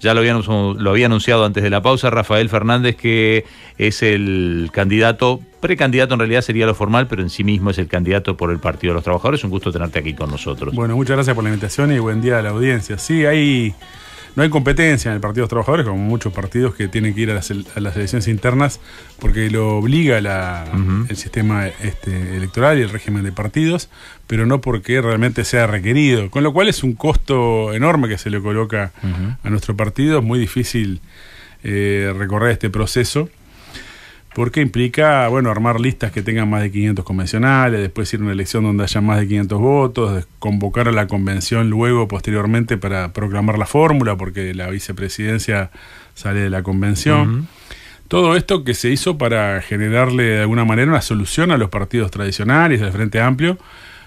ya lo había anunciado antes de la pausa, Rafael Fernández, que es el candidato, precandidato en realidad sería lo formal, pero en sí mismo es el candidato por el Partido de los Trabajadores. Un gusto tenerte aquí con nosotros. Bueno, muchas gracias por la invitación y buen día a la audiencia. Sí, no hay competencia en el Partido de los Trabajadores, como muchos partidos que tienen que ir a las elecciones internas porque lo obliga el sistema electoral y el régimen de partidos, pero no porque realmente sea requerido, con lo cual es un costo enorme que se le coloca a nuestro partido. Es muy difícil recorrer este proceso, porque implica, armar listas que tengan más de 500 convencionales, después ir a una elección donde haya más de 500 votos, convocar a la convención luego, posteriormente, para proclamar la fórmula, porque la vicepresidencia sale de la convención. Todo esto que se hizo para generarle de alguna manera una solución a los partidos tradicionales, al Frente Amplio,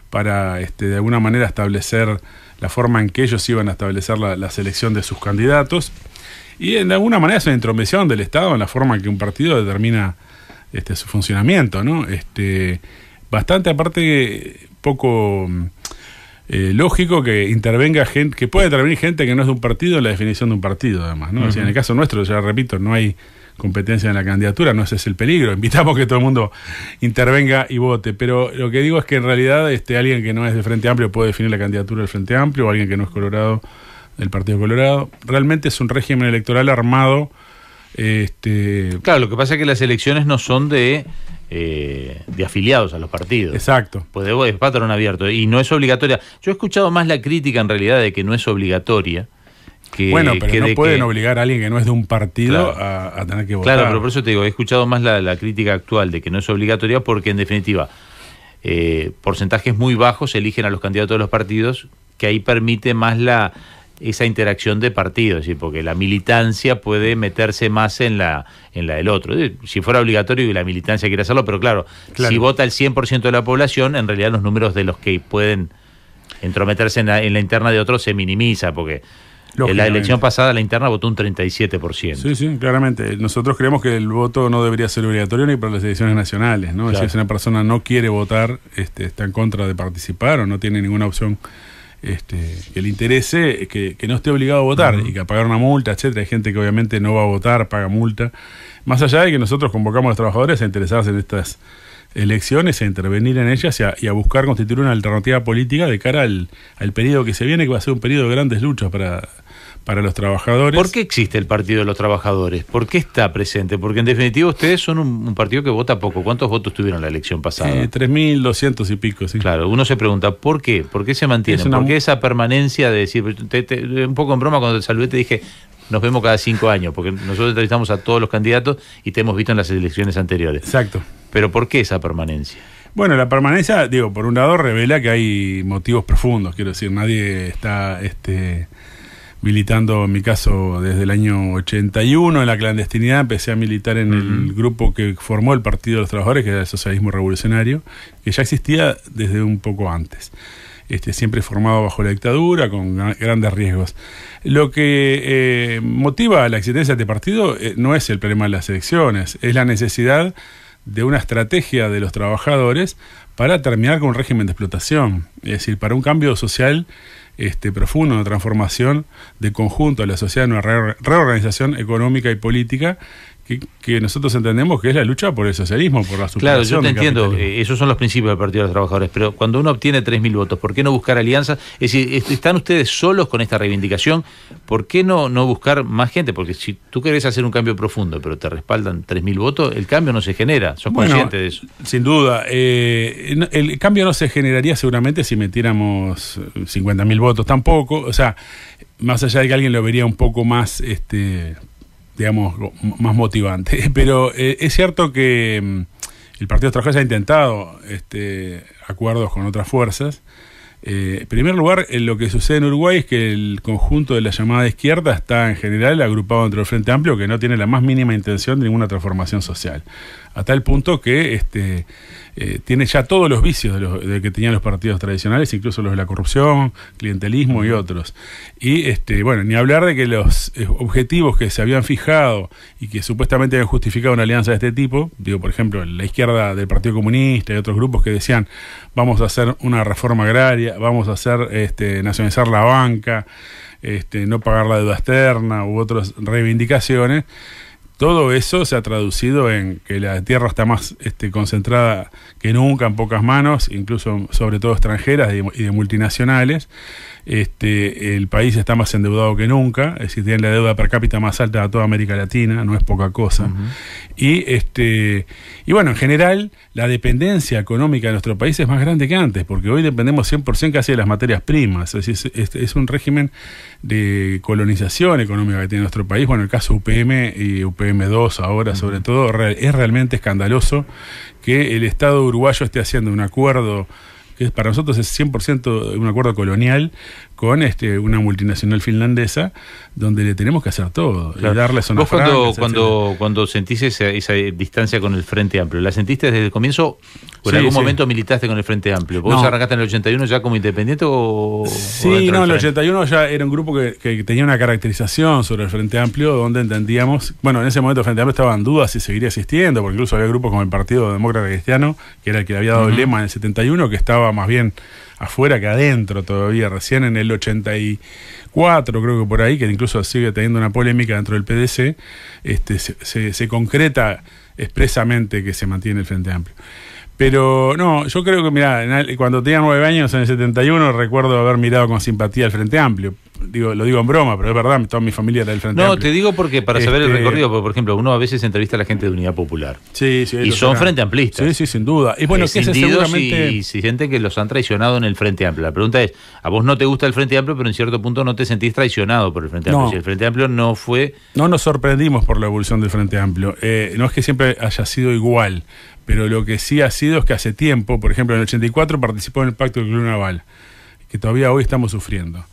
para de alguna manera establecer la forma en que ellos iban a establecer la selección de sus candidatos. Y de alguna manera es una intromisión del Estado en la forma en que un partido determina su funcionamiento, ¿no? Bastante, aparte, poco lógico que intervenga gente, que pueda intervenir gente que no es de un partido en la definición de un partido, además, ¿no? O sea, en el caso nuestro, ya repito, no hay competencia en la candidatura, no ese es el peligro. Invitamos que todo el mundo intervenga y vote, pero lo que digo es que en realidad alguien que no es del Frente Amplio puede definir la candidatura del Frente Amplio, o alguien que no es colorado del Partido Colorado. Realmente es un régimen electoral armado. Claro, lo que pasa es que las elecciones no son de afiliados a los partidos. Exacto. Pues es patrón abierto y no es obligatoria. Yo he escuchado más la crítica en realidad de que no es obligatoria. Pero no pueden obligar a alguien que no es de un partido, claro, a tener que votar. Claro, pero por eso te digo, he escuchado más la crítica actual de que no es obligatoria, porque en definitiva porcentajes muy bajos eligen a los candidatos de los partidos, que ahí permite más esa interacción de partidos, ¿sí? Porque la militancia puede meterse más en la del otro. Si fuera obligatorio y la militancia quiere hacerlo, pero claro, si vota el 100% de la población, en realidad los números de los que pueden entrometerse en la interna de otros se minimiza, porque en la elección pasada la interna votó un 37%. Sí, claramente. Nosotros creemos que el voto no debería ser obligatorio ni para las elecciones nacionales, ¿no? Claro. Si una persona no quiere votar, está en contra de participar o no tiene ninguna opción que le interese, que no esté obligado a votar y que a pagar una multa, etcétera. Hay gente que obviamente no va a votar, paga multa. Más allá de que nosotros convocamos a los trabajadores a interesarse en estas elecciones, a intervenir en ellas y a buscar constituir una alternativa política de cara al periodo que se viene, que va a ser un periodo de grandes luchas para los trabajadores. ¿Por qué existe el Partido de los Trabajadores? ¿Por qué está presente? Porque en definitiva ustedes son un partido que vota poco. ¿Cuántos votos tuvieron la elección pasada? 3.200 y pico, sí. Claro, uno se pregunta, ¿por qué? ¿Por qué se mantiene? ¿Por qué esa permanencia de decir, un poco en broma cuando te saludé te dije, nos vemos cada 5 años, porque nosotros entrevistamos a todos los candidatos y te hemos visto en las elecciones anteriores. Exacto. ¿Pero por qué esa permanencia? Bueno, la permanencia, por un lado revela que hay motivos profundos, quiero decir, nadie está militando, en mi caso, desde el año 81 en la clandestinidad. Empecé a militar en el grupo que formó el Partido de los Trabajadores, que era el Socialismo Revolucionario, que ya existía desde un poco antes. Siempre formado bajo la dictadura, con grandes riesgos. Lo que motiva la existencia de este partido no es el problema de las elecciones, es la necesidad de una estrategia de los trabajadores para terminar con un régimen de explotación, es decir, para un cambio social profundo, una transformación de conjunto de la sociedad, una reorganización económica y política que nosotros entendemos que es la lucha por el socialismo, por la superación. Claro, yo te entiendo, esos son los principios del Partido de los Trabajadores, pero cuando uno obtiene 3.000 votos, ¿por qué no buscar alianzas? Es decir, ¿están ustedes solos con esta reivindicación? ¿Por qué no buscar más gente? Porque si tú querés hacer un cambio profundo, pero te respaldan 3.000 votos, el cambio no se genera. ¿Sos consciente de eso? Sin duda. El cambio no se generaría seguramente si metiéramos 50.000 votos, tampoco. O sea, más allá de que alguien lo vería un poco más digamos, más motivante. Pero es cierto que el Partido de los Trabajadores ha intentado acuerdos con otras fuerzas. En primer lugar, lo que sucede en Uruguay es que el conjunto de la llamada izquierda está en general agrupado dentro del Frente Amplio, que no tiene la más mínima intención de ninguna transformación social. A tal punto que tiene ya todos los vicios de que tenían los partidos tradicionales, incluso los de la corrupción, clientelismo y otros. Y ni hablar de que los objetivos que se habían fijado y que supuestamente habían justificado una alianza de este tipo, por ejemplo, la izquierda del Partido Comunista y otros grupos que decían vamos a hacer una reforma agraria, vamos a hacer nacionalizar la banca, no pagar la deuda externa u otras reivindicaciones. Todo eso se ha traducido en que la tierra está más concentrada que nunca en pocas manos, incluso sobre todo extranjeras y de multinacionales. El país está más endeudado que nunca, es decir, tiene la deuda per cápita más alta de toda América Latina, no es poca cosa. Y bueno, en general, la dependencia económica de nuestro país es más grande que antes, porque hoy dependemos 100% casi de las materias primas. Es decir, es un régimen de colonización económica que tiene nuestro país. Bueno, el caso UPM y UPM2 ahora, sobre todo, es realmente escandaloso que el Estado uruguayo esté haciendo un acuerdo que para nosotros es 100% un acuerdo colonial con una multinacional finlandesa, donde le tenemos que hacer todo, claro, y darle zona franca. Cuando sentís esa distancia con el Frente Amplio, ¿la sentiste desde el comienzo o en algún momento militaste con el Frente Amplio? ¿Vos arrancaste en el 81 ya como independiente o...? Sí, no, en el 81 ya era un grupo que tenía una caracterización sobre el Frente Amplio, donde entendíamos, bueno, en ese momento el Frente Amplio estaba en duda si seguiría existiendo, porque incluso había grupos como el Partido Demócrata Cristiano, que era el que había dado el lema en el 71, que estaba más bien afuera que adentro todavía. Recién en el 84, creo que por ahí, que incluso sigue teniendo una polémica dentro del PDC, se concreta expresamente que se mantiene el Frente Amplio. Pero no, yo creo que, mirá, cuando tenía 9 años, en el 71, recuerdo haber mirado con simpatía el Frente Amplio. Lo digo en broma, pero es verdad, toda mi familia era del Frente Amplio. No, te digo porque para saber el recorrido, porque, por ejemplo, uno a veces entrevista a la gente de Unidad Popular. Sí, y son Frente Amplistas. Sí, sin duda. Y bueno, que seguramente... y sienten que los han traicionado en el Frente Amplio. La pregunta es, a vos no te gusta el Frente Amplio, pero en cierto punto no te sentís traicionado por el Frente Amplio. Si el Frente Amplio no fue... No nos sorprendimos por la evolución del Frente Amplio. No es que siempre haya sido igual, pero lo que sí ha sido es que hace tiempo, por ejemplo, en el 84 participó en el Pacto del Club Naval, que todavía hoy estamos sufriendo.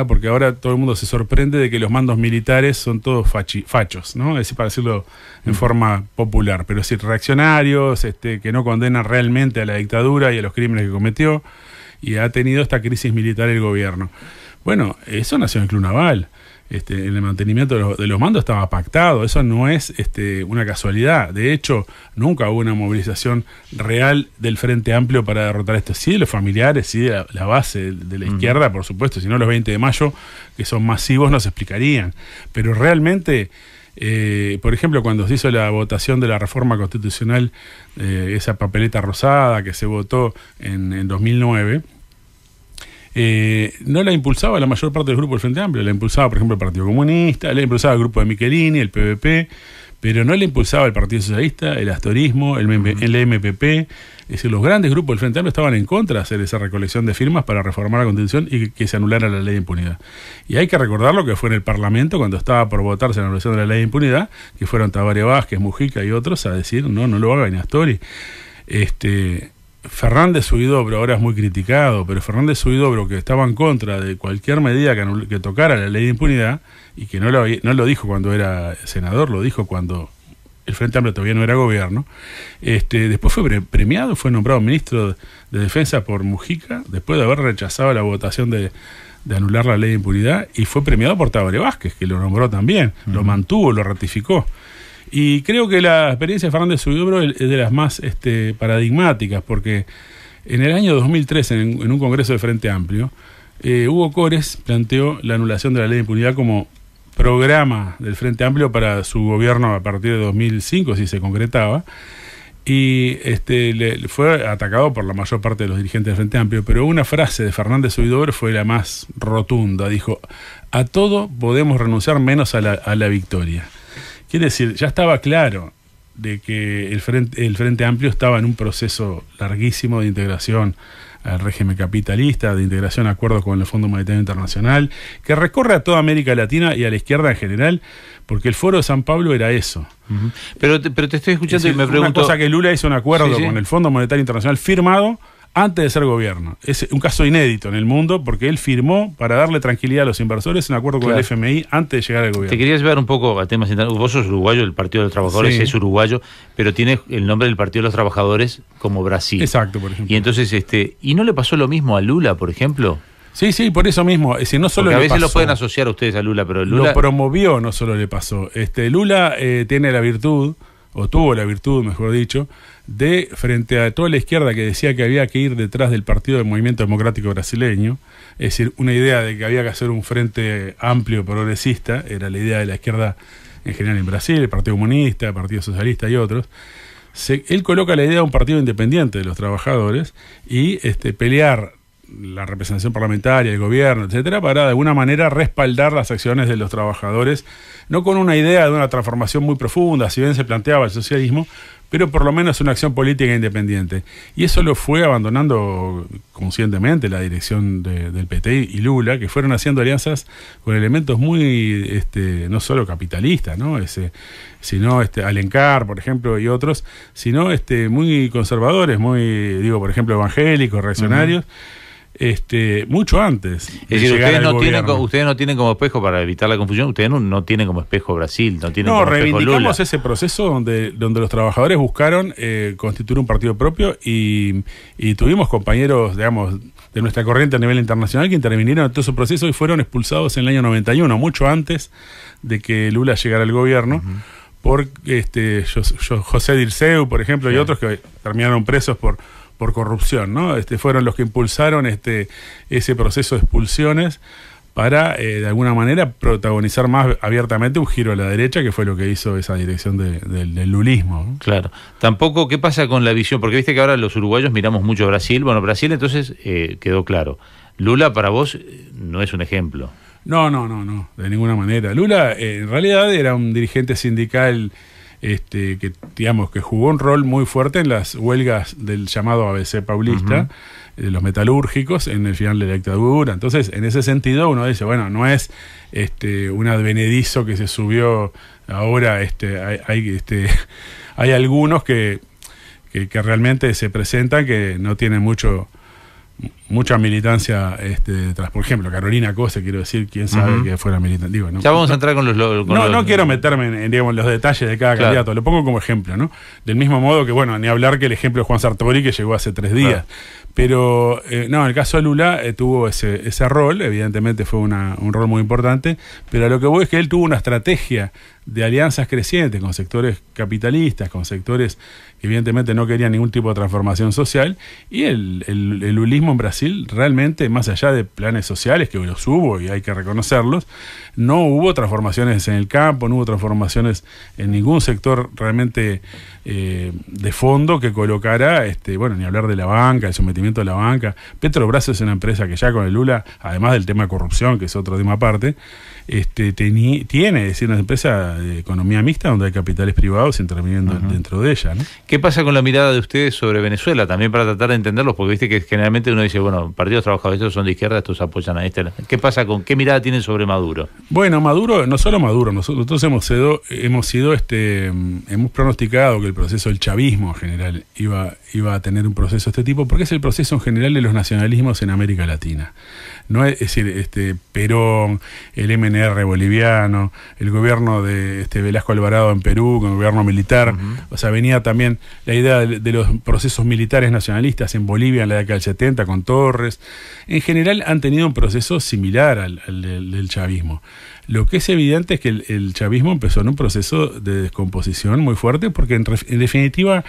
Porque ahora todo el mundo se sorprende de que los mandos militares son todos fachos, ¿no? Es decir, para decirlo en forma popular, pero es decir, reaccionarios, que no condenan realmente a la dictadura y a los crímenes que cometió, y ha tenido esta crisis militar el gobierno. Bueno, eso nació en el Club Naval. El mantenimiento de los mandos estaba pactado, eso no es una casualidad. De hecho, nunca hubo una movilización real del Frente Amplio para derrotar esto. Sí, de los familiares, sí, de la base de la izquierda, por supuesto, si no los 20 de mayo, que son masivos, no se explicarían. Pero realmente, por ejemplo, cuando se hizo la votación de la reforma constitucional, esa papeleta rosada que se votó en 2009, no la impulsaba la mayor parte del grupo del Frente Amplio, la impulsaba, por ejemplo, el Partido Comunista, la impulsaba el grupo de Michelini, el PVP, pero no la impulsaba el Partido Socialista, el Astorismo, el MPP. Es decir, los grandes grupos del Frente Amplio estaban en contra de hacer esa recolección de firmas para reformar la Constitución y que se anulara la ley de impunidad. Y hay que recordar lo que fue en el Parlamento cuando estaba por votarse la anulación de la ley de impunidad, que fueron Tabaré Vázquez, Mujica y otros a decir, no lo haga ni Astori. Fernández Huidobro ahora es muy criticado, pero Fernández Huidobro, que estaba en contra de cualquier medida que tocara la ley de impunidad, y que no lo dijo cuando era senador, lo dijo cuando el Frente Amplio todavía no era gobierno, después fue premiado, fue nombrado ministro de Defensa por Mujica, después de haber rechazado la votación de anular la ley de impunidad, y fue premiado por Tabaré Vázquez, que lo nombró también, lo mantuvo, lo ratificó. Y creo que la experiencia de Fernández Huidobro es de las más paradigmáticas, porque en el año 2003, en un congreso del Frente Amplio, Hugo Cores planteó la anulación de la ley de impunidad como programa del Frente Amplio para su gobierno a partir de 2005, si se concretaba, y fue atacado por la mayor parte de los dirigentes del Frente Amplio, pero una frase de Fernández Huidobro fue la más rotunda, dijo: a todo podemos renunciar menos a la victoria. Quiere decir, ya estaba claro de que el Frente Amplio estaba en un proceso larguísimo de integración al régimen capitalista, de integración a acuerdos con el Fondo Monetario Internacional, que recorre a toda América Latina y a la izquierda en general, porque el Foro de San Pablo era eso. Pero te estoy escuchando y me pregunto... Una cosa que Lula hizo un acuerdo con el Fondo Monetario Internacional firmado antes de ser gobierno. Es un caso inédito en el mundo, porque él firmó para darle tranquilidad a los inversores un acuerdo con el FMI antes de llegar al gobierno. Te quería llevar un poco a temas internacionales. Vos sos uruguayo, el Partido de los Trabajadores es uruguayo, pero tiene el nombre del Partido de los Trabajadores como Brasil. Exacto, por ejemplo. Y entonces, ¿y no le pasó lo mismo a Lula, por ejemplo? Sí, por eso mismo. Es decir, no solo porque a veces pasó, lo pueden asociar a ustedes a Lula, pero Lula... Lo promovió, no solo le pasó. Lula tiene la virtud o tuvo la virtud, mejor dicho, de, frente a toda la izquierda que decía que había que ir detrás del Partido del Movimiento Democrático Brasileño, es decir, una idea de que había que hacer un frente amplio progresista, era la idea de la izquierda en general en Brasil, el Partido Comunista, el Partido Socialista y otros. Él coloca la idea de un partido independiente de los trabajadores y pelear la representación parlamentaria, el gobierno, etcétera, para de alguna manera respaldar las acciones de los trabajadores, no con una idea de una transformación muy profunda, si bien se planteaba el socialismo, pero por lo menos una acción política independiente. Y eso lo fue abandonando conscientemente la dirección del PT y Lula, que fueron haciendo alianzas con elementos muy, no solo capitalistas, ¿no? Sino Alencar, por ejemplo, y otros, sino muy conservadores, muy, por ejemplo, evangélicos, reaccionarios. Mucho antes. Es decir, ustedes no tienen como espejo, para evitar la confusión, ustedes no tienen como espejo Brasil, no tienen como espejo Lula. Reivindicamos ese proceso donde los trabajadores buscaron constituir un partido propio y tuvimos compañeros, digamos, de nuestra corriente a nivel internacional que intervinieron en todo ese proceso y fueron expulsados en el año 91, mucho antes de que Lula llegara al gobierno, por José Dirceu, por ejemplo, y otros que terminaron presos por corrupción, ¿no? Fueron los que impulsaron ese proceso de expulsiones para, de alguna manera, protagonizar más abiertamente un giro a la derecha, que fue lo que hizo esa dirección del lulismo, ¿no? Claro. Tampoco, ¿qué pasa con la visión? Porque viste que ahora los uruguayos miramos mucho Brasil. Bueno, Brasil entonces quedó claro. Lula para vos no es un ejemplo. No, de ninguna manera. Lula en realidad era un dirigente sindical que digamos que jugó un rol muy fuerte en las huelgas del llamado ABC paulista, de los metalúrgicos en el final de la dictadura. Entonces, en ese sentido uno dice, bueno, no es un advenedizo que se subió ahora, hay algunos que realmente se presentan que no tienen mucha militancia detrás. Por ejemplo, Carolina Cose, quiero decir, quién sabe que fuera militante. Ya vamos a entrar con los... No quiero meterme en los detalles de cada candidato, lo pongo como ejemplo, ¿no? Del mismo modo que, bueno, ni hablar que el ejemplo de Juan Sartori, que llegó hace 3 días. Pero, en el caso de Lula tuvo ese rol, evidentemente fue un rol muy importante, pero a lo que voy es que él tuvo una estrategia de alianzas crecientes con sectores capitalistas, con sectores que evidentemente no querían ningún tipo de transformación social, y el lulismo en Brasil realmente, más allá de planes sociales, que los hubo y hay que reconocerlos, no hubo transformaciones en el campo, no hubo transformaciones en ningún sector realmente de fondo que colocara, ni hablar de la banca, el sometimiento de la banca. Petrobras es una empresa que ya con el Lula, además del tema de corrupción, que es otro tema aparte, tiene, es decir, una empresa de economía mixta donde hay capitales privados interviniendo dentro de ella, ¿no? ¿Qué pasa con la mirada de ustedes sobre Venezuela? También para tratar de entenderlos, porque viste que generalmente uno dice, bueno, partidos trabajadores, estos son de izquierda, estos apoyan a este. ¿Qué pasa qué mirada tienen sobre Maduro? Bueno, Maduro, no solo Maduro, nosotros hemos pronosticado que el proceso del chavismo en general iba a tener un proceso de este tipo, porque es el proceso en general de los nacionalismos en América Latina. No es decir, Perón, el MNR boliviano, el gobierno de Velasco Alvarado en Perú, con el gobierno militar. O sea, venía también la idea de los procesos militares nacionalistas en Bolivia en la década del 70 con Torres. En general han tenido un proceso similar al del chavismo. Lo que es evidente es que el chavismo empezó en un proceso de descomposición muy fuerte, porque en definitiva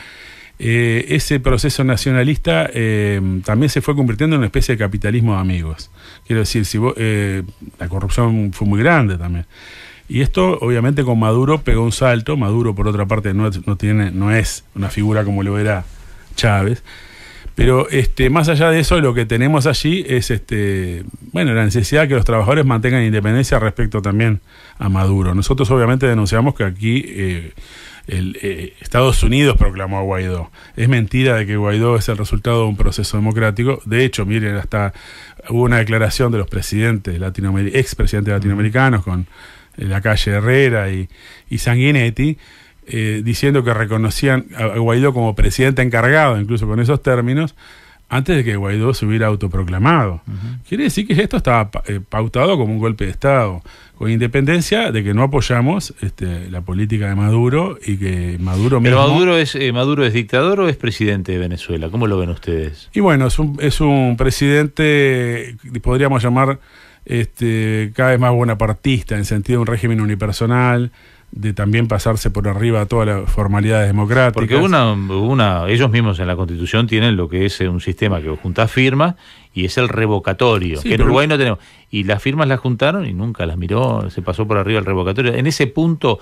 ese proceso nacionalista también se fue convirtiendo en una especie de capitalismo de amigos. Quiero decir, la corrupción fue muy grande también. Y esto, obviamente, con Maduro pegó un salto. Maduro, por otra parte, no es una figura como lo era Chávez. Pero más allá de eso, lo que tenemos allí es la necesidad de que los trabajadores mantengan independencia respecto también a Maduro. Nosotros obviamente denunciamos que aquí Estados Unidos proclamó a Guaidó. Es mentira de que Guaidó es el resultado de un proceso democrático. De hecho, miren, hasta hubo una declaración de los presidentes expresidentes latinoamericanos con Lacalle Herrera y Sanguinetti, diciendo que reconocían a Guaidó como presidente encargado, incluso con esos términos, antes de que Guaidó se hubiera autoproclamado. Quiere decir que esto estaba pautado como un golpe de Estado, con independencia de que no apoyamos la política de Maduro y que Maduro mismo... ¿Pero Maduro es dictador o es presidente de Venezuela? ¿Cómo lo ven ustedes? Y bueno, es un presidente, podríamos llamar, cada vez más bonapartista en sentido de un régimen unipersonal, de también pasarse por arriba a todas las formalidades democráticas. Porque ellos mismos en la Constitución tienen lo que es un sistema que junta firmas y es el revocatorio, sí, que en Uruguay no tenemos. Y las firmas las juntaron y nunca las miró, se pasó por arriba el revocatorio. En ese punto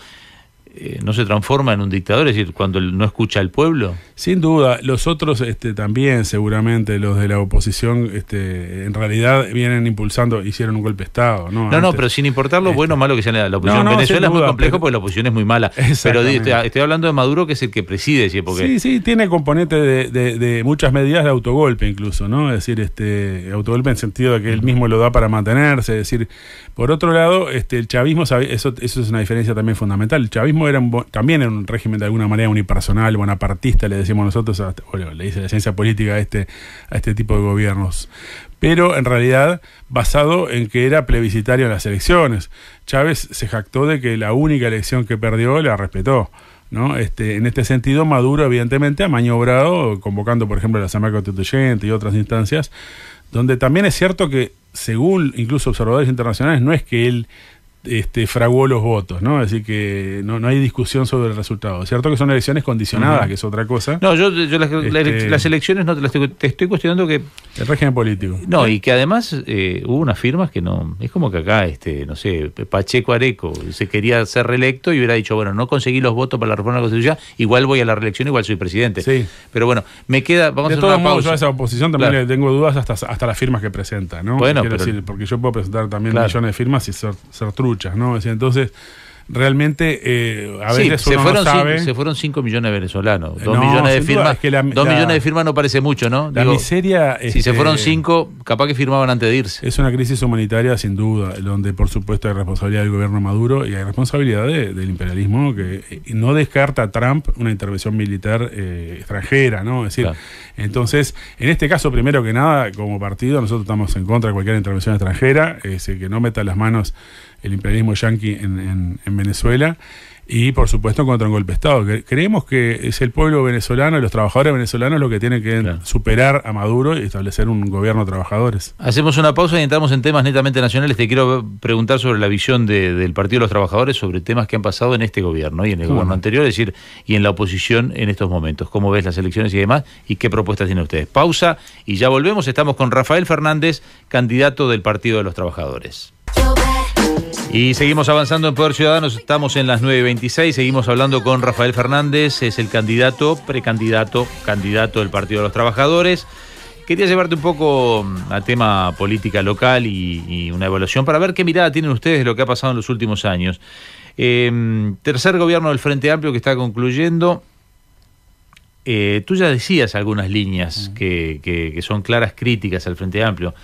no se transforma en un dictador, es decir, cuando no escucha al pueblo. Sin duda, los otros también seguramente, los de la oposición, en realidad vienen impulsando, hicieron un golpe de Estado, ¿no? No, pero sin importar lo bueno o malo que sea la oposición. Venezuela es muy complejo porque la oposición es muy mala. Pero estoy hablando de Maduro, que es el que preside. ¿Sí? Porque... Sí, tiene componente de muchas medidas de autogolpe incluso, ¿no? Es decir, autogolpe en sentido de que él mismo lo da para mantenerse. Es decir, por otro lado, el chavismo, eso es una diferencia también fundamental. El chavismo también era un régimen de alguna manera unipersonal, bonapartista, le decimos nosotros, le dice la ciencia política a este tipo de gobiernos, pero en realidad basado en que era plebiscitario en las elecciones. Chávez se jactó de que la única elección que perdió la respetó, ¿no? En este sentido, Maduro evidentemente ha maniobrado, convocando por ejemplo a la Asamblea Constituyente y otras instancias, donde también es cierto que, según incluso observadores internacionales, no es que él fraguó los votos, ¿no? Así que no hay discusión sobre el resultado. Es cierto que son elecciones condicionadas, que es otra cosa. No, yo las elecciones no te estoy cuestionando que... El régimen político. No, y que además hubo unas firmas que no... Es como que acá, no sé, Pacheco Areco se quería ser reelecto y hubiera dicho, bueno, no conseguí los votos para la reforma de la Constitución, igual voy a la reelección, igual soy presidente. Sí. Pero bueno, me queda... Vamos a hacer una pausa. De todos modos, yo a esa oposición también le tengo dudas hasta las firmas que presenta, ¿no? Bueno, quiero decir, porque yo puedo presentar también millones de firmas y ser truchas, ¿no? Entonces, realmente, a veces uno no sabe... Se fueron 5 millones de venezolanos. 2 millones de firmas. Es que 2 millones de firmas no parece mucho, ¿no? La miseria... Si se fueron 5, capaz que firmaban antes de irse. Es una crisis humanitaria, sin duda, donde, por supuesto, hay responsabilidad del gobierno Maduro y hay responsabilidad del imperialismo, que no descarta a Trump una intervención militar extranjera, ¿no? Es decir, entonces, en este caso, primero que nada, como partido, nosotros estamos en contra de cualquier intervención extranjera, que no meta las manos el imperialismo yanqui en Venezuela, y por supuesto contra un golpe de Estado. Creemos que es el pueblo venezolano y los trabajadores venezolanos lo que tienen que superar a Maduro y establecer un gobierno de trabajadores. Hacemos una pausa y entramos en temas netamente nacionales. Te quiero preguntar sobre la visión del Partido de los Trabajadores sobre temas que han pasado en este gobierno y en el gobierno anterior, es decir, y en la oposición en estos momentos. ¿Cómo ves las elecciones y demás? ¿Y qué propuestas tienen ustedes? Pausa y ya volvemos. Estamos con Rafael Fernández, candidato del Partido de los Trabajadores. Y seguimos avanzando en Poder Ciudadano, estamos en las 9:26, seguimos hablando con Rafael Fernández, es el candidato del Partido de los Trabajadores. Quería llevarte un poco a tema política local y una evaluación para ver qué mirada tienen ustedes de lo que ha pasado en los últimos años. Tercer gobierno del Frente Amplio que está concluyendo. Tú ya decías algunas líneas que son claras críticas al Frente Amplio.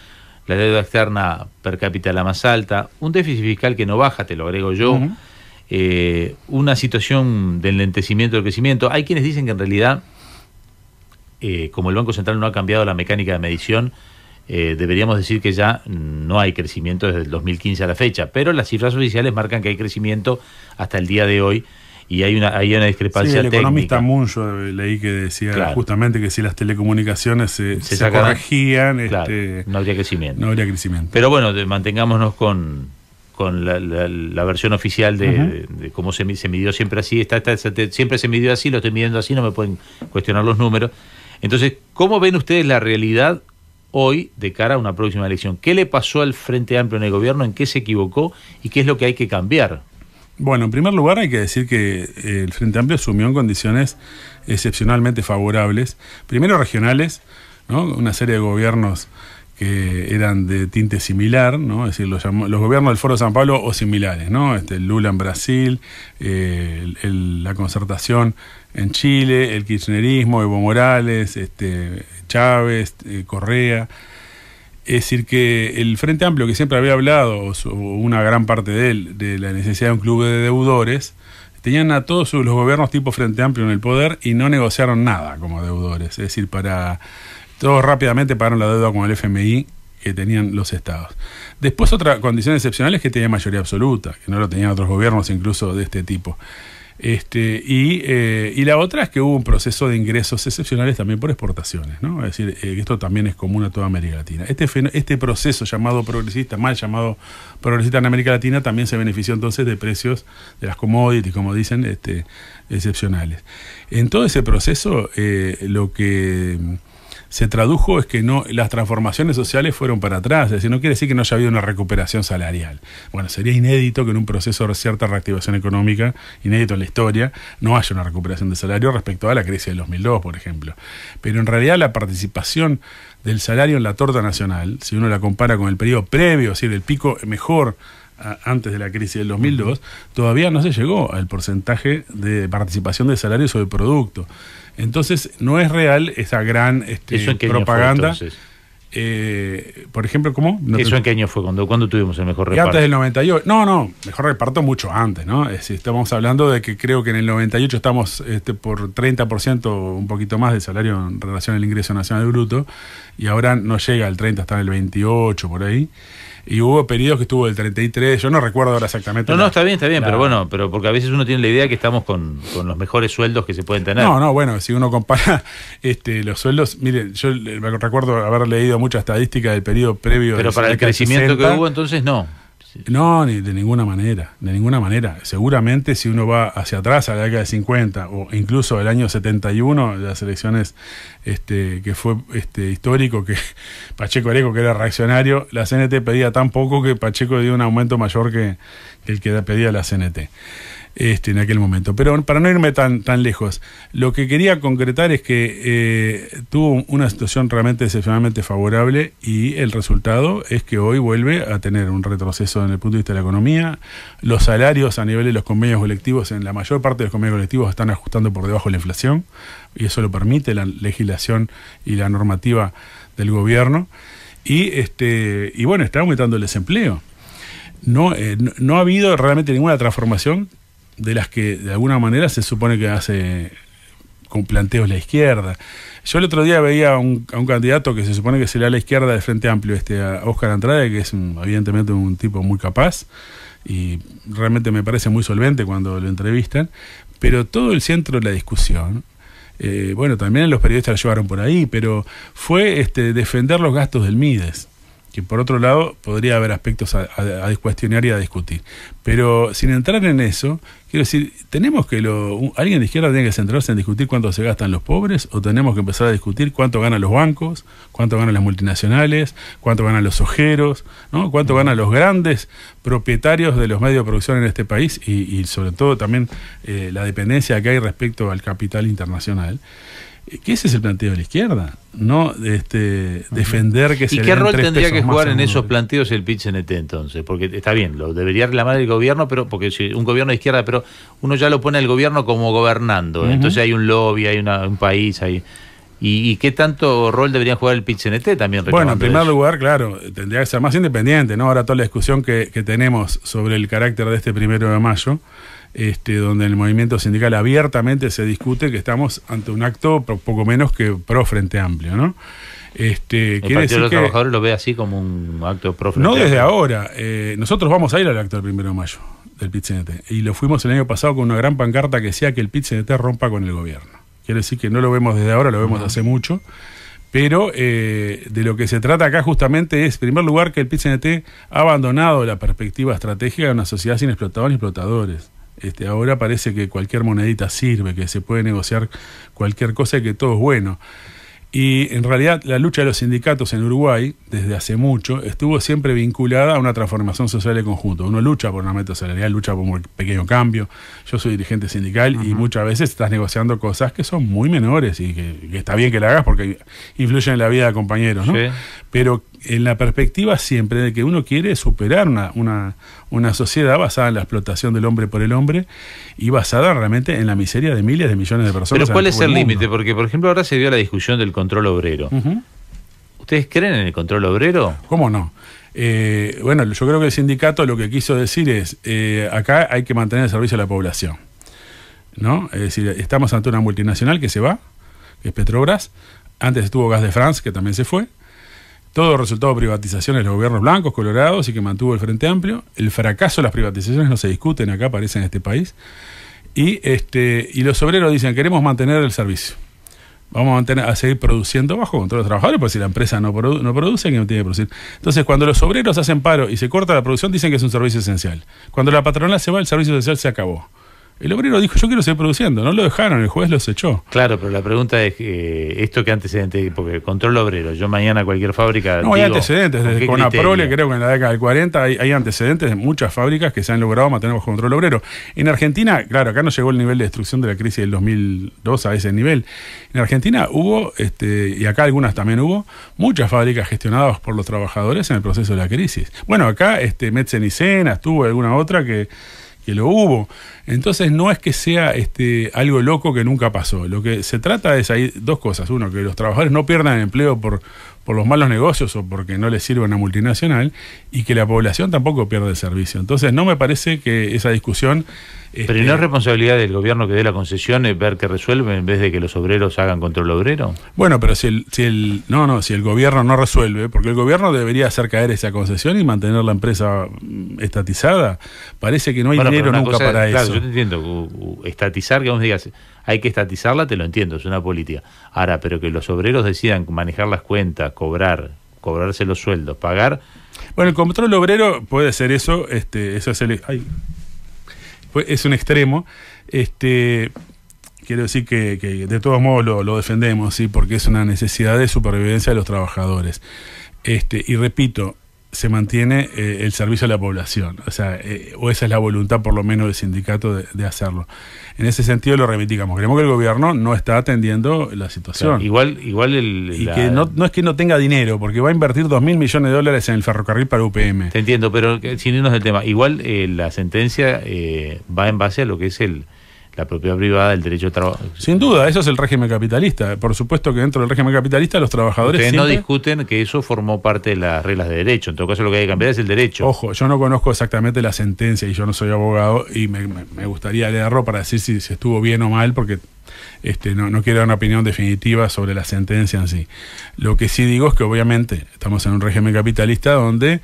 La deuda externa per cápita la más alta, un déficit fiscal que no baja, te lo agrego yo, una situación de enlentecimiento del crecimiento. Hay quienes dicen que en realidad, como el Banco Central no ha cambiado la mecánica de medición, deberíamos decir que ya no hay crecimiento desde el 2015 a la fecha, pero las cifras oficiales marcan que hay crecimiento hasta el día de hoy. Y hay una discrepancia técnica. El economista Muncho leí que decía justamente que si las telecomunicaciones se corregían, no habría crecimiento. No habría crecimiento. Pero bueno, mantengámonos con la versión oficial de cómo se midió siempre así. Siempre se midió así, lo estoy midiendo así, no me pueden cuestionar los números. Entonces, ¿cómo ven ustedes la realidad hoy de cara a una próxima elección? ¿Qué le pasó al Frente Amplio en el gobierno? ¿En qué se equivocó? ¿Y qué es lo que hay que cambiar? Bueno, en primer lugar hay que decir que el Frente Amplio asumió en condiciones excepcionalmente favorables, primero regionales, ¿no? Una serie de gobiernos que eran de tinte similar, ¿no? Es decir, los gobiernos del Foro de San Pablo o similares, ¿no? El Lula en Brasil, la concertación en Chile, el kirchnerismo, Evo Morales, Chávez, Correa. Es decir, que el Frente Amplio, que siempre había hablado, o una gran parte de él, de la necesidad de un club de deudores, tenían a todos los gobiernos tipo Frente Amplio en el poder y no negociaron nada como deudores. Es decir, todos rápidamente pagaron la deuda con el FMI que tenían los estados. Después otra condición excepcional es que tenía mayoría absoluta, que no lo tenían otros gobiernos incluso de este tipo. Y la otra es que hubo un proceso de ingresos excepcionales también por exportaciones, ¿no? Es decir, esto también es común a toda América Latina. Este proceso llamado progresista, mal llamado progresista en América Latina, también se benefició entonces de precios de las commodities, como dicen, excepcionales. En todo ese proceso, lo que se tradujo es que las transformaciones sociales fueron para atrás, es decir, no quiere decir que no haya habido una recuperación salarial. Bueno, sería inédito que en un proceso de cierta reactivación económica, inédito en la historia, no haya una recuperación de salario respecto a la crisis del 2002, por ejemplo. Pero en realidad la participación del salario en la torta nacional, si uno la compara con el periodo previo, es decir, el pico mejor antes de la crisis del 2002, todavía no se llegó al porcentaje de participación del salario sobre el producto. Entonces, no es real esa gran propaganda. Por ejemplo, ¿cómo? ¿Eso en qué año fue? ¿Cuándo tuvimos el mejor reparto? Antes del 98. No, mejor reparto mucho antes, ¿no? Estamos hablando de que creo que en el 98 estamos por 30%, un poquito más de salario en relación al ingreso nacional bruto, y ahora no llega al 30, está en el 28, por ahí. Y hubo periodos que estuvo del 33, yo no recuerdo ahora exactamente. No, está bien, pero bueno, pero porque a veces uno tiene la idea que estamos con los mejores sueldos que se pueden tener. No, bueno, si uno compara los sueldos, mire, yo recuerdo haber leído mucha estadística del periodo previo. Pero para el crecimiento 60, que hubo entonces no. No, ni de ninguna manera. Seguramente si uno va hacia atrás a la década de 50 o incluso el año 71, las elecciones que fue histórico, que Pacheco Areco, que era reaccionario, la CNT pedía tan poco que Pacheco dio un aumento mayor que el que pedía la CNT. En aquel momento. Pero para no irme tan lejos, lo que quería concretar es que tuvo una situación realmente excepcionalmente favorable y el resultado es que hoy vuelve a tener un retroceso en el punto de vista de la economía. Los salarios a nivel de los convenios colectivos, en la mayor parte de los convenios colectivos, están ajustando por debajo de la inflación y eso lo permite la legislación y la normativa del gobierno. Y bueno, está aumentando el desempleo. No ha habido realmente ninguna transformación de las que de alguna manera se supone que hace con planteos la izquierda. Yo el otro día veía a un candidato que se supone que será la izquierda del Frente Amplio, a Óscar Andrade, que es evidentemente un tipo muy capaz y realmente me parece muy solvente cuando lo entrevistan, pero todo el centro de la discusión, bueno, también los periodistas lo llevaron por ahí, pero fue defender los gastos del Mides, que por otro lado podría haber aspectos a cuestionar y a discutir. Pero sin entrar en eso, quiero decir, tenemos que alguien de izquierda tiene que centrarse en discutir cuánto se gastan los pobres, o tenemos que empezar a discutir cuánto ganan los bancos, cuánto ganan las multinacionales, cuánto ganan los ojeros, ¿no? Cuánto ganan los grandes propietarios de los medios de producción en este país y sobre todo también la dependencia que hay respecto al capital internacional. Que ese es el planteo de la izquierda, no defender que se... ¿Y qué rol tendría que jugar en esos planteos el PIT-CNT entonces? Porque está bien, lo debería reclamar el gobierno, pero porque si un gobierno de izquierda, pero uno ya lo pone al gobierno como gobernando, entonces hay un lobby, hay un país, hay... ¿Y qué tanto rol debería jugar el PIT-CNT también? Bueno, en primer lugar, claro, tendría que ser más independiente, ¿no? Ahora toda la discusión que tenemos sobre el carácter de 1 de mayo, donde en el movimiento sindical abiertamente se discute que estamos ante un acto poco menos que pro Frente Amplio, ¿no? El Partido de los Trabajadores lo ve así como un acto pro Frente Amplio. No desde ahora. Nosotros vamos a ir al acto del 1 de mayo del PIT-CNT y lo fuimos el año pasado con una gran pancarta que decía que el PIT-CNT rompa con el gobierno. Quiere decir que no lo vemos desde ahora, lo vemos hace mucho. Pero de lo que se trata acá justamente es, en primer lugar, que el PIT-CNT ha abandonado la perspectiva estratégica de una sociedad sin explotadores ni explotadores. Ahora parece que cualquier monedita sirve, que se puede negociar cualquier cosa y que todo es bueno. Y en realidad la lucha de los sindicatos en Uruguay, desde hace mucho, estuvo siempre vinculada a una transformación social de conjunto. Uno lucha por una meta salarial, lucha por un pequeño cambio. Yo soy dirigente sindical y muchas veces estás negociando cosas que son muy menores y que está bien que la hagas porque influyen en la vida de compañeros, ¿no? Sí. Pero en la perspectiva siempre de que uno quiere superar una sociedad basada en la explotación del hombre por el hombre y basada realmente en la miseria de miles de millones de personas. Pero ¿cuál es el límite? Porque, por ejemplo, ahora se dio la discusión del control obrero. ¿Ustedes creen en el control obrero? ¿Cómo no? Bueno, yo creo que el sindicato lo que quiso decir es, acá hay que mantener el servicio a la población, ¿no? Es decir, estamos ante una multinacional que se va, que es Petrobras. Antes estuvo Gas de France, que también se fue. Todo resultado de privatizaciones de los gobiernos blancos, colorados y que mantuvo el Frente Amplio. El fracaso de las privatizaciones no se discuten acá, parece en este país. Y los obreros dicen, queremos mantener el servicio. Vamos a seguir produciendo bajo control de los trabajadores, porque si la empresa no produce, ¿quién no tiene que producir? Entonces, cuando los obreros hacen paro y se corta la producción, dicen que es un servicio esencial. Cuando la patronal se va, el servicio esencial se acabó. El obrero dijo, yo quiero seguir produciendo. No lo dejaron, el juez los echó. Claro, pero la pregunta es, ¿esto qué antecedente? Porque control obrero, yo mañana cualquier fábrica... No, hay antecedentes, desde Conaprole, creo que en la década del 40 hay antecedentes de muchas fábricas que se han logrado mantener bajo control obrero. En Argentina, claro, acá no llegó el nivel de destrucción de la crisis del 2002 a ese nivel. En Argentina hubo, y acá algunas también hubo, muchas fábricas gestionadas por los trabajadores en el proceso de la crisis. Bueno, acá Metzen y Cenas, tuvo alguna otra que lo hubo. Entonces no es que sea algo loco que nunca pasó. Lo que se trata es, hay dos cosas. Uno, que los trabajadores no pierdan empleo por los malos negocios o porque no les sirve una multinacional, y que la población tampoco pierda el servicio. Entonces no me parece que esa discusión... ¿Pero no es responsabilidad del gobierno que dé la concesión ver que resuelve en vez de que los obreros hagan control obrero? Bueno, pero si el gobierno no resuelve, porque el gobierno debería hacer caer esa concesión y mantener la empresa estatizada, parece que no hay dinero nunca para eso. Claro, yo te entiendo, estatizar, que vos digas, hay que estatizarla, te lo entiendo, es una política. Ahora, pero que los obreros decidan manejar las cuentas, cobrarse los sueldos, pagar... Bueno, el control obrero puede ser eso, eso es es un extremo. Quiero decir que de todos modos lo defendemos, ¿sí? Porque es una necesidad de supervivencia de los trabajadores. Y repito, se mantiene el servicio a la población, o sea, o esa es la voluntad por lo menos del sindicato de hacerlo. En ese sentido lo reivindicamos. Creemos que el gobierno no está atendiendo la situación. Claro, igual que no es que no tenga dinero, porque va a invertir $2.000 millones en el ferrocarril para UPM. Te entiendo, pero sin irnos del tema, igual la sentencia va en base a lo que es la propiedad privada del derecho de trabajo. Sin duda, eso es el régimen capitalista. Por supuesto que dentro del régimen capitalista los trabajadores Ustedes no discuten que eso formó parte de las reglas de derecho. En todo caso, lo que hay que cambiar es el derecho. Ojo, yo no conozco exactamente la sentencia y yo no soy abogado y me gustaría leerlo para decir si estuvo bien o mal, porque no quiero dar una opinión definitiva sobre la sentencia en sí. Lo que sí digo es que obviamente estamos en un régimen capitalista donde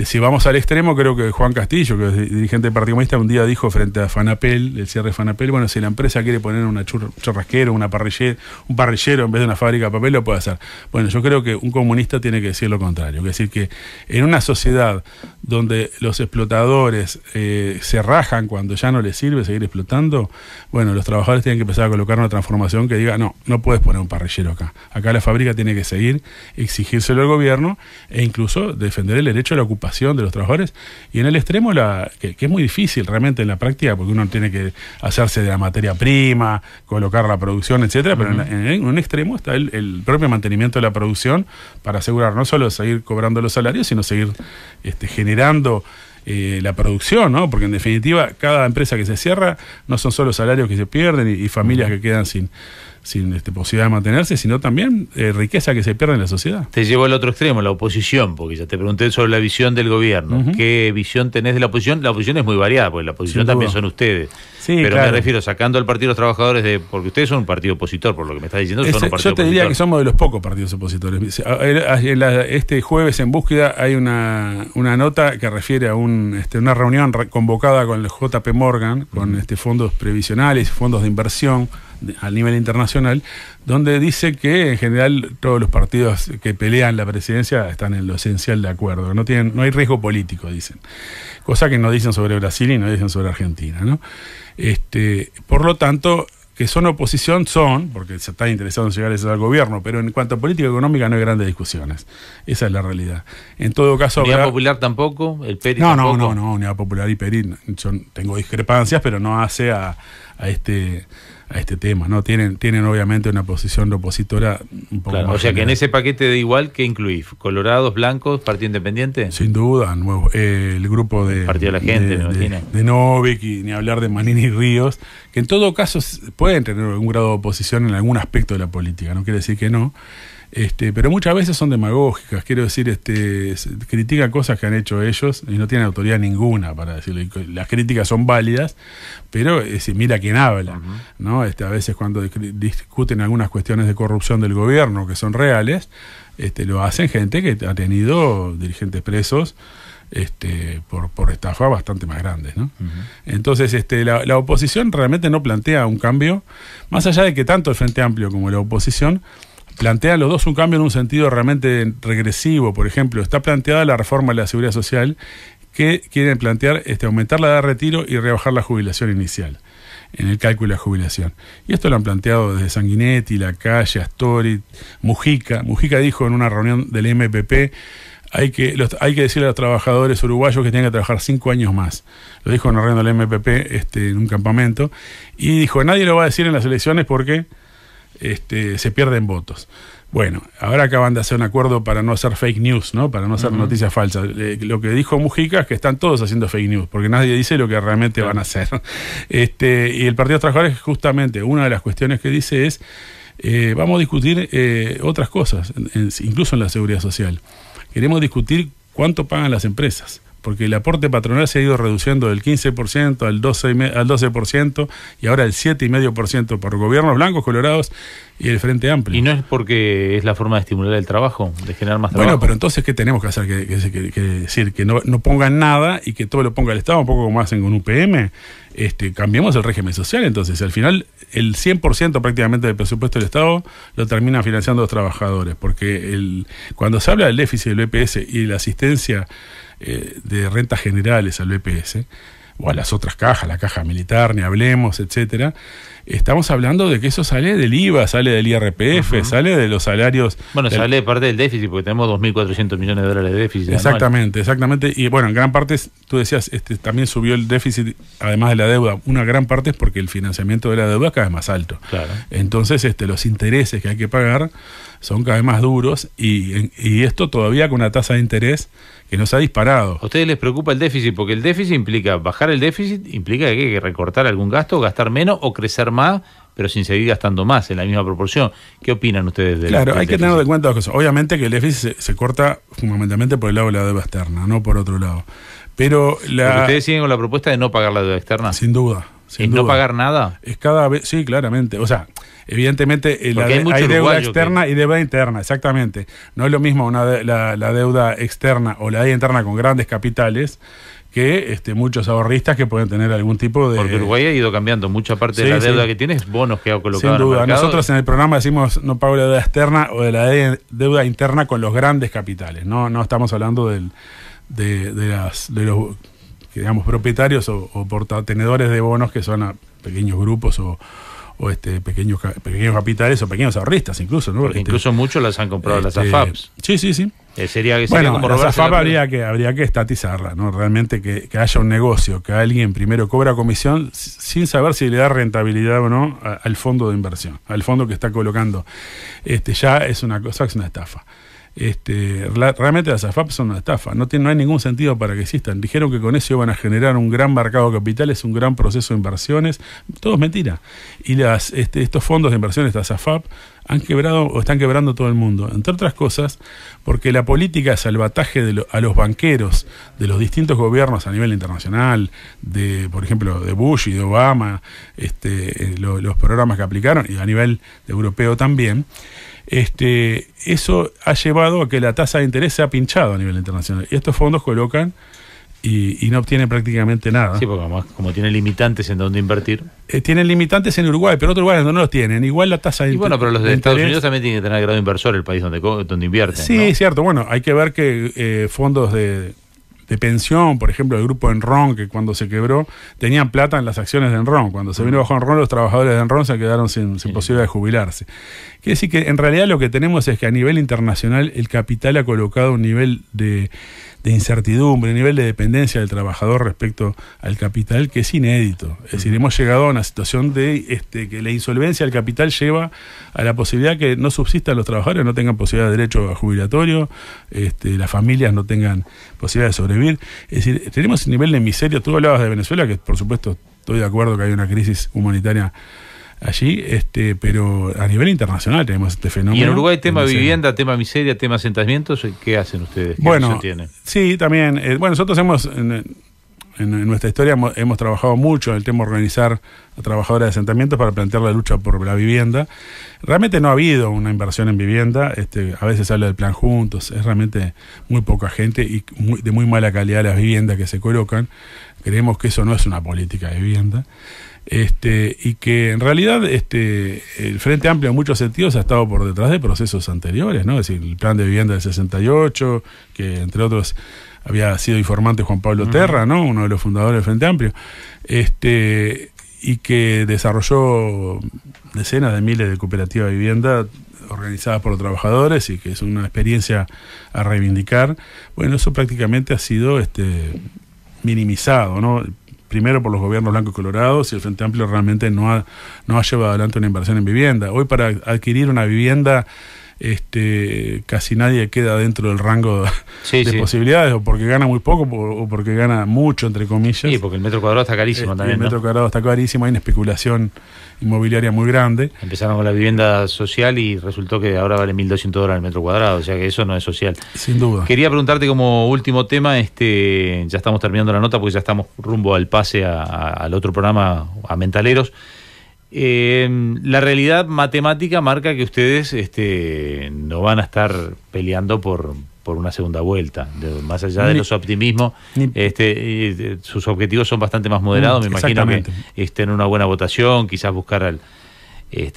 si vamos al extremo, creo que Juan Castillo, que es dirigente del Partido Comunista, un día dijo frente a Fanapel, el cierre de Fanapel, bueno, si la empresa quiere poner una churrasquera, un parrillero en vez de una fábrica de papel, lo puede hacer. Bueno, yo creo que un comunista tiene que decir lo contrario, es decir, que en una sociedad donde los explotadores se rajan cuando ya no les sirve seguir explotando, bueno, los trabajadores tienen que empezar a colocar una transformación que diga, no puedes poner un parrillero acá la fábrica tiene que seguir, exigírselo al gobierno e incluso defender el derecho a la ocupación de los trabajadores, y en el extremo que es muy difícil realmente en la práctica, porque uno tiene que hacerse de la materia prima, colocar la producción, etcétera, pero en un extremo está el propio mantenimiento de la producción para asegurar no solo seguir cobrando los salarios, sino seguir generando la producción, ¿no? Porque en definitiva cada empresa que se cierra no son solo salarios que se pierden y familias que quedan sin posibilidad de mantenerse, sino también riqueza que se pierde en la sociedad. Te llevo al otro extremo, la oposición, porque ya te pregunté sobre la visión del gobierno. ¿Qué visión tenés de la oposición? La oposición es muy variada, porque la oposición también son ustedes. Sí, pero claro, me refiero, sacando al Partido de los Trabajadores, porque ustedes son un partido opositor, por lo que me estás diciendo, son un partido opositor. Yo te diría que somos de los pocos partidos opositores. Este jueves en Búsqueda hay una nota que refiere a una reunión convocada con el JP Morgan, con fondos previsionales, fondos de inversión a nivel internacional, donde dice que en general todos los partidos que pelean la presidencia están en lo esencial de acuerdo, no hay riesgo político, dicen, cosa que no dicen sobre Brasil y no dicen sobre Argentina, ¿no? Por lo tanto, que son oposición porque se está interesado en llegar a eso al gobierno, pero en cuanto a política económica no hay grandes discusiones. Esa es la realidad. En todo caso, ¿Unidad Popular tampoco? ¿El PERI tampoco? No, Unidad Popular y PERI, yo tengo discrepancias, pero no hace a este tema, ¿no? Tienen obviamente una posición opositora un poco más. O sea, general. Que en ese paquete de igual, ¿qué incluís? ¿Colorados, blancos, Partido Independiente? Sin duda, el grupo de Partido de la Gente, de Novik, y ni hablar de Manini y Ríos, que en todo caso pueden tener algún grado de oposición en algún aspecto de la política, no quiere decir que no. Pero muchas veces son demagógicas, quiero decir, critican cosas que han hecho ellos y no tienen autoridad ninguna para decirlo. Las críticas son válidas, pero mira quién habla, ¿no? A veces cuando discuten algunas cuestiones de corrupción del gobierno que son reales, lo hacen gente que ha tenido dirigentes presos por estafa bastante más grandes, ¿no? Entonces, la oposición realmente no plantea un cambio, más allá de que tanto el Frente Amplio como la oposición plantean los dos un cambio en un sentido realmente regresivo. Por ejemplo, está planteada la reforma de la Seguridad Social, que quieren plantear aumentar la edad de retiro y rebajar la jubilación inicial en el cálculo de la jubilación. Y esto lo han planteado desde Sanguinetti, Lacalle, Astori, Mujica. Mujica dijo en una reunión del MPP, hay que decirle a los trabajadores uruguayos que tienen que trabajar 5 años más. Lo dijo en una reunión del MPP en un campamento. Y dijo, nadie lo va a decir en las elecciones porque se pierden votos. Bueno, ahora acaban de hacer un acuerdo para no hacer fake news, ¿no? Para no hacer noticias falsas. Lo que dijo Mujica es que están todos haciendo fake news, porque nadie dice lo que realmente van a hacer. Y el Partido de los Trabajadores, justamente, una de las cuestiones que dice es, vamos a discutir otras cosas, incluso en la seguridad social. Queremos discutir cuánto pagan las empresas, porque el aporte patronal se ha ido reduciendo del 15% al 12% y ahora el 7,5% por gobiernos blancos, colorados y el Frente Amplio. ¿Y no es porque es la forma de estimular el trabajo, de generar más trabajo? Bueno, pero entonces, ¿qué tenemos que hacer? Que decir que no pongan nada y que todo lo ponga el Estado, un poco como hacen con UPM. Cambiemos el régimen social. Entonces, al final, el 100% prácticamente del presupuesto del Estado lo terminan financiando los trabajadores, porque cuando se habla del déficit del BPS y la asistencia de rentas generales al BPS o a las otras cajas, la caja militar, ni hablemos, etcétera, estamos hablando de que eso sale del IVA, sale del IRPF, sale de los salarios. Bueno, sale de parte del déficit, porque tenemos 2.400 millones de dólares de déficit. Exactamente. Y bueno, en gran parte, tú decías, también subió el déficit, además de la deuda. Una gran parte es porque el financiamiento de la deuda es cada vez más alto. Claro. Entonces, los intereses que hay que pagar son cada vez más duros y esto todavía con una tasa de interés que no se ha disparado. ¿A ustedes les preocupa el déficit? Porque el déficit implica, bajar el déficit implica que hay que recortar algún gasto, gastar menos o crecer más, pero sin seguir gastando más en la misma proporción. ¿Qué opinan ustedes del Claro, hay déficit? que tener en cuenta dos cosas. Obviamente que el déficit se corta fundamentalmente por el lado de la deuda externa, no por otro lado. Pero Porque ustedes siguen con la propuesta de no pagar la deuda externa. Sin duda. ¿Y no pagar nada? Es cada vez, sí, claramente. O sea, evidentemente hay deuda externa y deuda interna, exactamente. No es lo mismo la deuda externa o la deuda interna con grandes capitales que muchos ahorristas que pueden tener algún tipo de... Porque Uruguay ha ido cambiando mucha parte de la deuda que tiene, es bonos que ha colocado. Sin duda, en el mercado. Nosotros en el programa decimos no pago la deuda externa o de la deuda interna con los grandes capitales. No estamos hablando de los digamos propietarios o portatenedores de bonos que son a pequeños grupos o pequeños capitales o pequeños ahorristas incluso, ¿no? Porque incluso muchos las han comprado las AFAPs. Sí. Sería como las AFAP habría que estatizarla, ¿no? Realmente que haya un negocio, que alguien primero cobra comisión sin saber si le da rentabilidad o no al fondo de inversión, al fondo que está colocando. Ya es una cosa, es una estafa. Realmente las AFAP son una estafa, no hay ningún sentido para que existan. Dijeron que con eso iban a generar un gran mercado de capitales, un gran proceso de inversiones, todo es mentira. Y estos fondos de inversiones, las AFAP, han quebrado o están quebrando todo el mundo, entre otras cosas porque la política de salvataje a los banqueros de los distintos gobiernos a nivel internacional, por ejemplo de Bush y de Obama, los programas que aplicaron, y a nivel europeo también, eso ha llevado a que la tasa de interés se ha pinchado a nivel internacional. Y estos fondos colocan y no obtienen prácticamente nada. Sí, porque además, como tienen limitantes en donde invertir. Tienen limitantes en Uruguay, pero otros lugares donde no los tienen. Igual la tasa de interés. Y bueno, pero los de Estados Unidos también tienen que tener grado inversor, el país donde invierten. Sí, ¿no? Cierto. Bueno, hay que ver que fondos de pensión, por ejemplo, el grupo Enron, que cuando se quebró, tenían plata en las acciones de Enron. Cuando se vino bajo Enron, los trabajadores de Enron se quedaron sin posibilidad de jubilarse. Quiere decir que en realidad lo que tenemos es que a nivel internacional el capital ha colocado un nivel de incertidumbre, un nivel de dependencia del trabajador respecto al capital que es inédito. Es decir, hemos llegado a una situación de que la insolvencia del capital lleva a la posibilidad que no subsistan los trabajadores, no tengan posibilidad de derecho a jubilatorio, las familias no tengan posibilidad de sobrevivir. Es decir, tenemos un nivel de miseria. Tú hablabas de Venezuela, que por supuesto estoy de acuerdo que hay una crisis humanitaria allí, pero a nivel internacional tenemos este fenómeno. ¿Y en Uruguay tema vivienda, tema miseria, tema asentamientos? ¿Qué hacen ustedes? ¿Qué bueno, tienen? Sí, también. Nosotros hemos en nuestra historia hemos trabajado mucho en el tema de organizar a trabajadores de asentamientos para plantear la lucha por la vivienda. Realmente no ha habido una inversión en vivienda, a veces se habla del plan Juntos, es realmente muy poca gente y de muy mala calidad las viviendas que se colocan. Creemos que eso no es una política de vivienda. Y que en realidad el Frente Amplio en muchos sentidos ha estado por detrás de procesos anteriores, ¿no? Es decir, el plan de vivienda del 68, que entre otros había sido informante Juan Pablo Terra, ¿no? Uno de los fundadores del Frente Amplio, y que desarrolló decenas de miles de cooperativas de vivienda organizadas por los trabajadores y que es una experiencia a reivindicar. Bueno, eso prácticamente ha sido minimizado, ¿no? Primero por los gobiernos blancos y colorados, y el Frente Amplio realmente no ha llevado adelante una inversión en vivienda. Hoy para adquirir una vivienda casi nadie queda dentro del rango de posibilidades, o porque gana muy poco o porque gana mucho, entre comillas. Sí, porque el metro cuadrado está carísimo también. El metro cuadrado está carísimo, hay una especulación inmobiliaria muy grande. Empezaron con la vivienda social y resultó que ahora vale $1.200 el metro cuadrado, o sea que eso no es social. Sin duda. Quería preguntarte como último tema, ya estamos terminando la nota porque ya estamos rumbo al pase al otro programa, a Mentaleros. La realidad matemática marca que ustedes no van a estar peleando por una segunda vuelta, más allá de los optimismos. Sus objetivos son bastante más moderados. Me imagino que en una buena votación, quizás buscar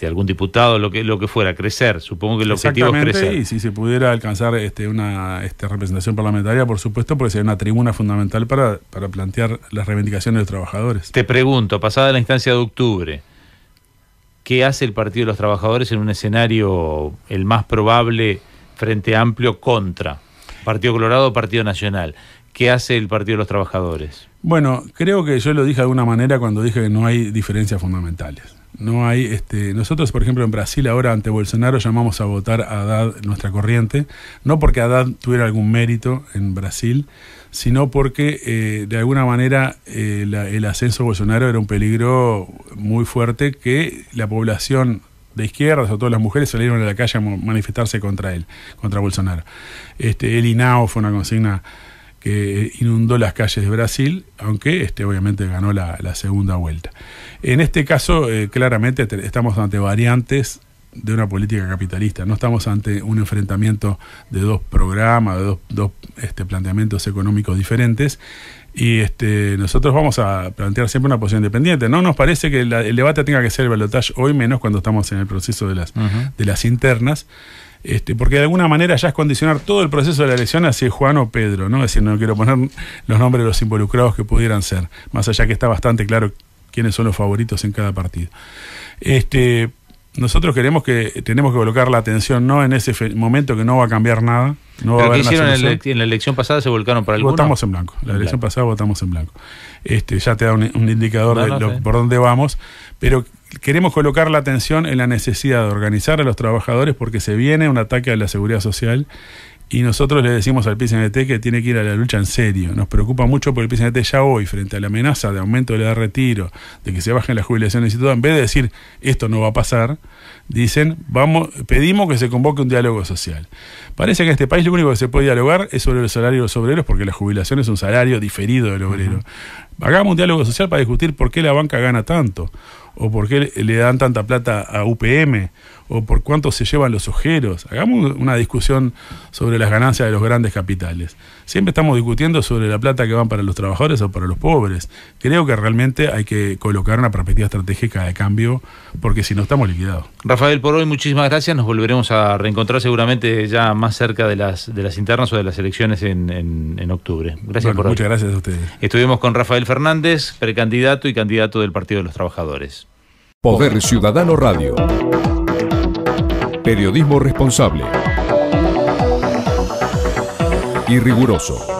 algún diputado, lo que fuera, crecer. Supongo que el objetivo es crecer. Y si se pudiera alcanzar una representación parlamentaria, por supuesto, porque sería una tribuna fundamental para plantear las reivindicaciones de los trabajadores. Te pregunto, pasada la instancia de octubre, ¿qué hace el Partido de los Trabajadores en un escenario el más probable, Frente Amplio contra Partido Colorado o Partido Nacional? ¿Qué hace el Partido de los Trabajadores? Bueno, creo que yo lo dije de alguna manera cuando dije que no hay diferencias fundamentales. No hay, nosotros, por ejemplo, en Brasil ahora ante Bolsonaro llamamos a votar a Haddad, nuestra corriente, no porque Haddad tuviera algún mérito en Brasil, sino porque de alguna manera el ascenso de Bolsonaro era un peligro muy fuerte que la población de izquierda, sobre todo las mujeres, salieron a la calle a manifestarse contra él, contra Bolsonaro. El INAO fue una consigna que inundó las calles de Brasil, aunque obviamente ganó la segunda vuelta. En este caso, claramente estamos ante variantes de una política capitalista, no estamos ante un enfrentamiento de dos programas, de dos planteamientos económicos diferentes, y nosotros vamos a plantear siempre una posición independiente. No nos parece que el debate tenga que ser el balotaje, hoy menos cuando estamos en el proceso de las internas, porque de alguna manera ya es condicionar todo el proceso de la elección hacia Juan o Pedro, ¿no? Es decir, no quiero poner los nombres de los involucrados que pudieran ser, más allá que está bastante claro quiénes son los favoritos en cada partido. Nosotros tenemos que colocar la atención no en ese momento que no va a cambiar nada. No va a haber. ¿Qué hicieron en la elección pasada? ¿Se volcaron para alguno? Votamos en blanco. La elección pasada votamos en blanco. Ya te da un indicador por dónde vamos, pero queremos colocar la atención en la necesidad de organizar a los trabajadores porque se viene un ataque a la seguridad social. Y nosotros le decimos al PCNT que tiene que ir a la lucha en serio. Nos preocupa mucho porque el PCNT ya hoy, frente a la amenaza de aumento de la edad de retiro, de que se bajen las jubilaciones y todo, en vez de decir esto no va a pasar, dicen pedimos que se convoque un diálogo social. Parece que en este país lo único que se puede dialogar es sobre el salario de los obreros, porque la jubilación es un salario diferido del obrero. Hagamos un diálogo social para discutir por qué la banca gana tanto, o por qué le dan tanta plata a UPM, o por cuánto se llevan los ojeros. Hagamos una discusión sobre las ganancias de los grandes capitales. Siempre estamos discutiendo sobre la plata que van para los trabajadores o para los pobres. Creo que realmente hay que colocar una perspectiva estratégica de cambio, porque si no estamos liquidados. Rafael, por hoy muchísimas gracias. Nos volveremos a reencontrar seguramente ya más cerca de las internas o de las elecciones en octubre. Gracias por hoy. Muchas gracias a ustedes. Estuvimos con Rafael Fernández, precandidato y candidato del Partido de los Trabajadores. Poder Ciudadano Radio. Periodismo responsable y riguroso.